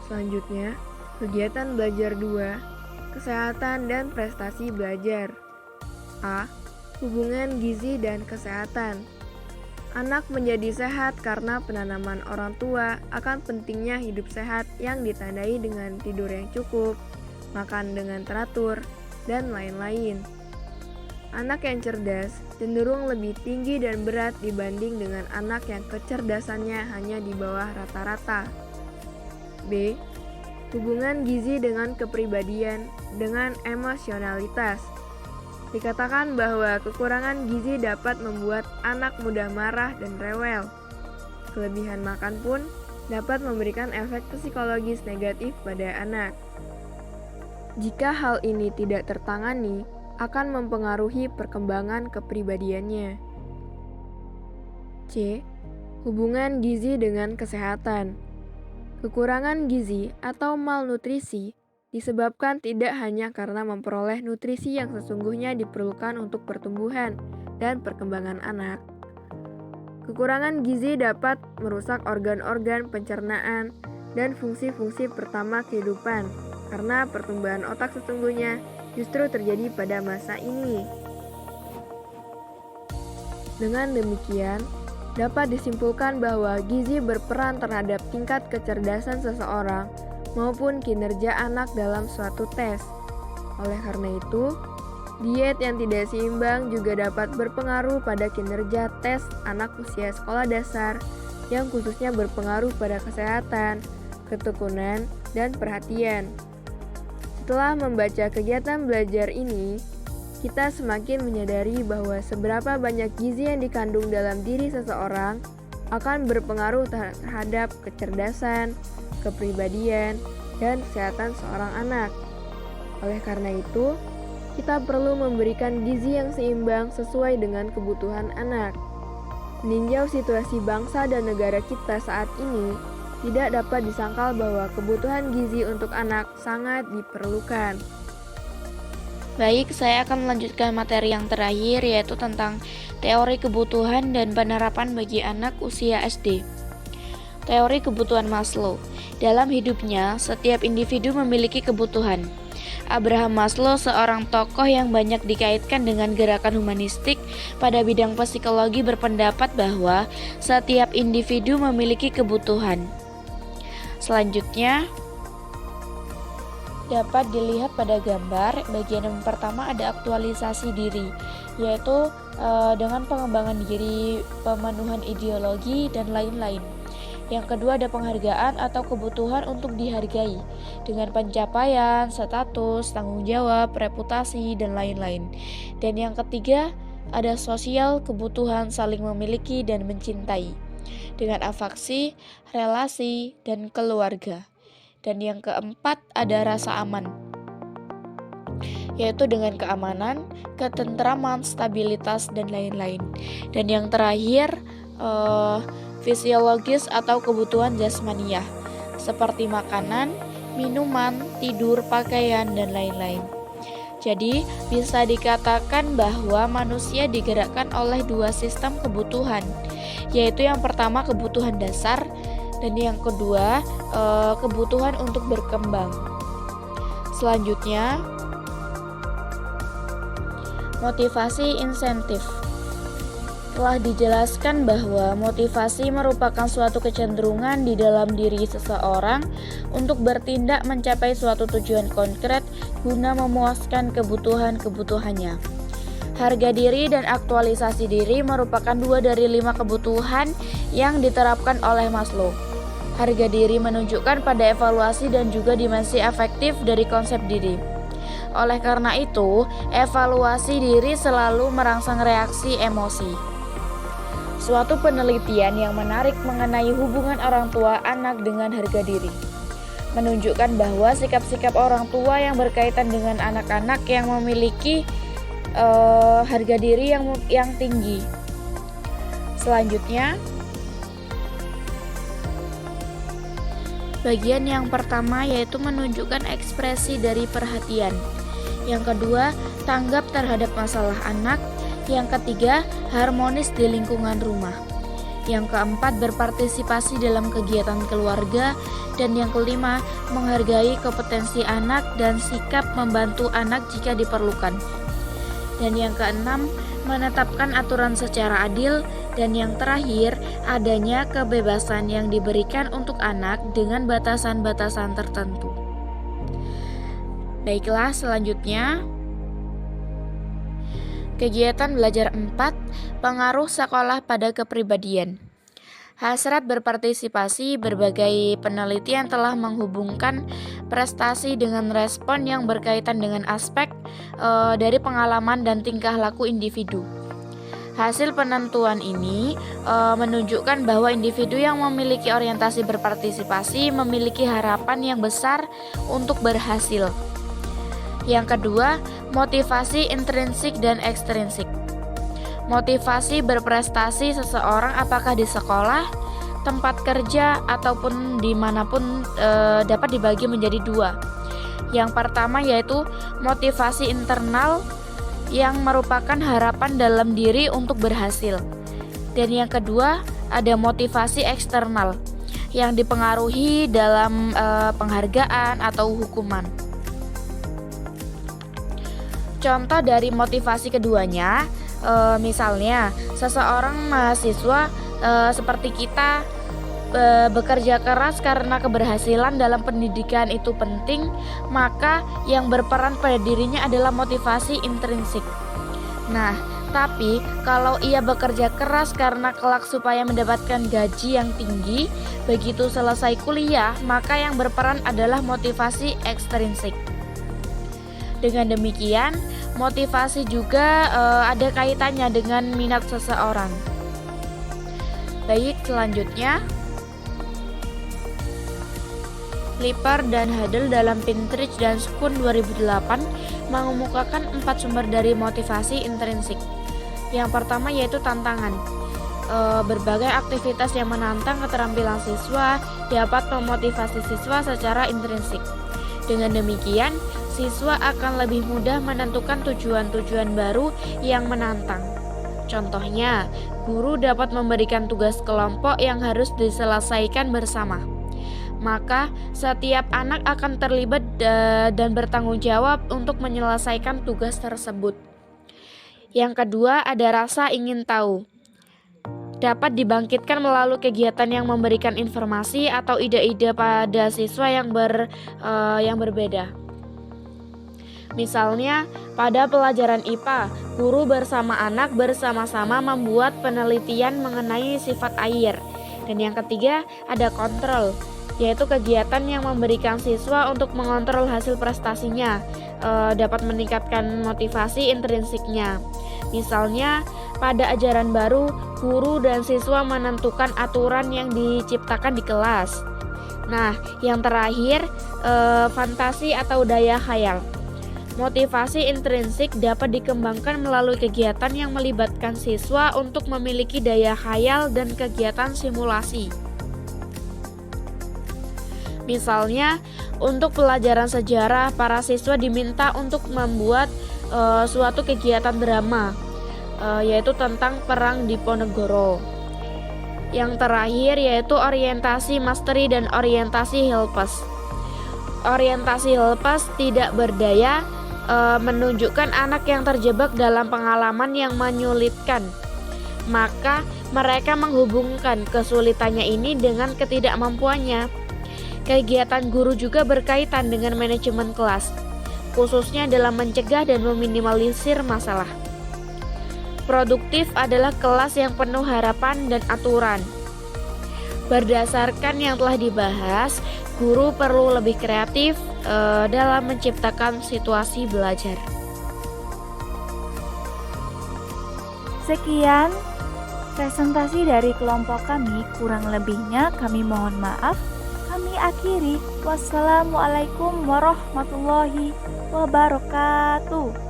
Selanjutnya, kegiatan belajar 2, kesehatan dan prestasi belajar. A. Hubungan gizi dan kesehatan. Anak menjadi sehat karena penanaman orang tua akan pentingnya hidup sehat yang ditandai dengan tidur yang cukup, makan dengan teratur, dan lain-lain. Anak yang cerdas cenderung lebih tinggi dan berat dibanding dengan anak yang kecerdasannya hanya di bawah rata-rata. B. Hubungan gizi dengan kepribadian dengan emosionalitas. Dikatakan bahwa kekurangan gizi dapat membuat anak mudah marah dan rewel. Kelebihan makan pun dapat memberikan efek psikologis negatif pada anak. Jika hal ini tidak tertangani, akan mempengaruhi perkembangan kepribadiannya. C. Hubungan gizi dengan kesehatan. Kekurangan gizi atau malnutrisi disebabkan tidak hanya karena memperoleh nutrisi yang sesungguhnya diperlukan untuk pertumbuhan dan perkembangan anak. Kekurangan gizi dapat merusak organ-organ pencernaan dan fungsi-fungsi pertama kehidupan, karena pertumbuhan otak sesungguhnya justru terjadi pada masa ini. Dengan demikian, dapat disimpulkan bahwa gizi berperan terhadap tingkat kecerdasan seseorang maupun kinerja anak dalam suatu tes. Oleh karena itu, diet yang tidak seimbang juga dapat berpengaruh pada kinerja tes anak usia sekolah dasar yang khususnya berpengaruh pada kesehatan, ketekunan, dan perhatian. Setelah membaca kegiatan belajar ini, kita semakin menyadari bahwa seberapa banyak gizi yang dikandung dalam diri seseorang akan berpengaruh terhadap kecerdasan, kepribadian, dan kesehatan seorang anak. Oleh karena itu, kita perlu memberikan gizi yang seimbang sesuai dengan kebutuhan anak. Meninjau situasi bangsa dan negara kita saat ini, tidak dapat disangkal bahwa kebutuhan gizi untuk anak sangat diperlukan. Baik, saya akan melanjutkan materi yang terakhir, yaitu tentang teori kebutuhan dan penerapan bagi anak usia SD. Teori kebutuhan Maslow. Dalam hidupnya, setiap individu memiliki kebutuhan. Abraham Maslow, seorang tokoh yang banyak dikaitkan dengan gerakan humanistik pada bidang psikologi, berpendapat bahwa setiap individu memiliki kebutuhan. Selanjutnya, dapat dilihat pada gambar. Bagian yang pertama ada aktualisasi diri, yaitu dengan pengembangan diri, pemenuhan ideologi, dan lain-lain. Yang kedua ada penghargaan atau kebutuhan untuk dihargai dengan pencapaian, status, tanggung jawab, reputasi, dan lain-lain. Dan yang ketiga ada sosial, kebutuhan saling memiliki dan mencintai dengan afaksi, relasi, dan keluarga. Dan yang keempat ada rasa aman, yaitu dengan keamanan, ketentraman, stabilitas, dan lain-lain. Dan yang terakhir fisiologis atau kebutuhan jasmaniah, seperti makanan, minuman, tidur, pakaian, dan lain-lain. Jadi, bisa dikatakan bahwa manusia digerakkan oleh dua sistem kebutuhan, yaitu yang pertama kebutuhan dasar, dan yang kedua kebutuhan untuk berkembang. Selanjutnya, motivasi insentif. Telah dijelaskan bahwa motivasi merupakan suatu kecenderungan di dalam diri seseorang untuk bertindak mencapai suatu tujuan konkret guna memuaskan kebutuhan-kebutuhannya. Harga diri dan aktualisasi diri merupakan 2 dari 5 kebutuhan yang diterapkan oleh Maslow. Harga diri menunjukkan pada evaluasi dan juga dimensi afektif dari konsep diri. Oleh karena itu, evaluasi diri selalu merangsang reaksi emosi. Suatu penelitian yang menarik mengenai hubungan orang tua anak dengan harga diri menunjukkan bahwa sikap-sikap orang tua yang berkaitan dengan anak-anak yang memiliki harga diri yang tinggi. Selanjutnya, bagian yang pertama yaitu menunjukkan ekspresi dari perhatian. Yang kedua, tanggap terhadap masalah anak. Yang ketiga, harmonis di lingkungan rumah. Yang keempat, berpartisipasi dalam kegiatan keluarga. Dan yang kelima, menghargai kompetensi anak dan sikap membantu anak jika diperlukan. Dan yang keenam, menetapkan aturan secara adil. Dan yang terakhir, adanya kebebasan yang diberikan untuk anak dengan batasan-batasan tertentu. Baiklah, selanjutnya kegiatan belajar 4, pengaruh sekolah pada kepribadian. Hasrat berpartisipasi. Berbagai penelitian telah menghubungkan prestasi dengan respon yang berkaitan dengan aspek dari pengalaman dan tingkah laku individu. Hasil penentuan ini menunjukkan bahwa individu yang memiliki orientasi berpartisipasi memiliki harapan yang besar untuk berhasil. Yang kedua, motivasi intrinsik dan ekstrinsik. Motivasi berprestasi seseorang apakah di sekolah, tempat kerja, ataupun dimanapun dapat dibagi menjadi dua. Yang pertama yaitu motivasi internal yang merupakan harapan dalam diri untuk berhasil. Dan yang kedua ada motivasi eksternal yang dipengaruhi dalam penghargaan atau hukuman. Contoh dari motivasi keduanya, misalnya seseorang mahasiswa seperti kita bekerja keras karena keberhasilan dalam pendidikan itu penting, maka yang berperan pada dirinya adalah motivasi intrinsik. Nah, tapi kalau ia bekerja keras karena kelak supaya mendapatkan gaji yang tinggi, begitu selesai kuliah, maka yang berperan adalah motivasi ekstrinsik. Dengan demikian, motivasi juga ada kaitannya dengan minat seseorang. Baik, selanjutnya Lipper dan Hadel dalam Pinterich dan Schoon 2008 mengemukakan 4 sumber dari motivasi intrinsik. Yang pertama yaitu tantangan. Berbagai aktivitas yang menantang keterampilan siswa dapat memotivasi siswa secara intrinsik. Dengan demikian, siswa akan lebih mudah menentukan tujuan-tujuan baru yang menantang. Contohnya, guru dapat memberikan tugas kelompok yang harus diselesaikan bersama. Maka, setiap anak akan terlibat dan bertanggung jawab untuk menyelesaikan tugas tersebut. Yang kedua, ada rasa ingin tahu. Dapat dibangkitkan melalui kegiatan yang memberikan informasi atau ide-ide pada siswa yang berbeda. Misalnya, pada pelajaran IPA, guru bersama anak bersama-sama membuat penelitian mengenai sifat air. Dan yang ketiga, ada kontrol, yaitu kegiatan yang memberikan siswa untuk mengontrol hasil prestasinya, dapat meningkatkan motivasi intrinsiknya. Misalnya, pada ajaran baru, guru dan siswa menentukan aturan yang diciptakan di kelas. Nah, yang terakhir, fantasi atau daya khayal. Motivasi intrinsik dapat dikembangkan melalui kegiatan yang melibatkan siswa untuk memiliki daya khayal dan kegiatan simulasi. Misalnya, untuk pelajaran sejarah, para siswa diminta untuk membuat suatu kegiatan drama, yaitu tentang Perang Diponegoro. Yang terakhir yaitu orientasi mastery dan orientasi helpers. Orientasi helpers tidak berdaya, menunjukkan anak yang terjebak dalam pengalaman yang menyulitkan. Maka mereka menghubungkan kesulitannya ini dengan ketidakmampuannya. Kegiatan guru juga berkaitan dengan manajemen kelas, khususnya dalam mencegah dan meminimalisir masalah. Produktif adalah kelas yang penuh harapan dan aturan. Berdasarkan yang telah dibahas, guru perlu lebih kreatif dalam menciptakan situasi belajar. Sekian presentasi dari kelompok kami, kurang lebihnya kami mohon maaf. Kami akhiri. Wassalamualaikum warahmatullahi wabarakatuh.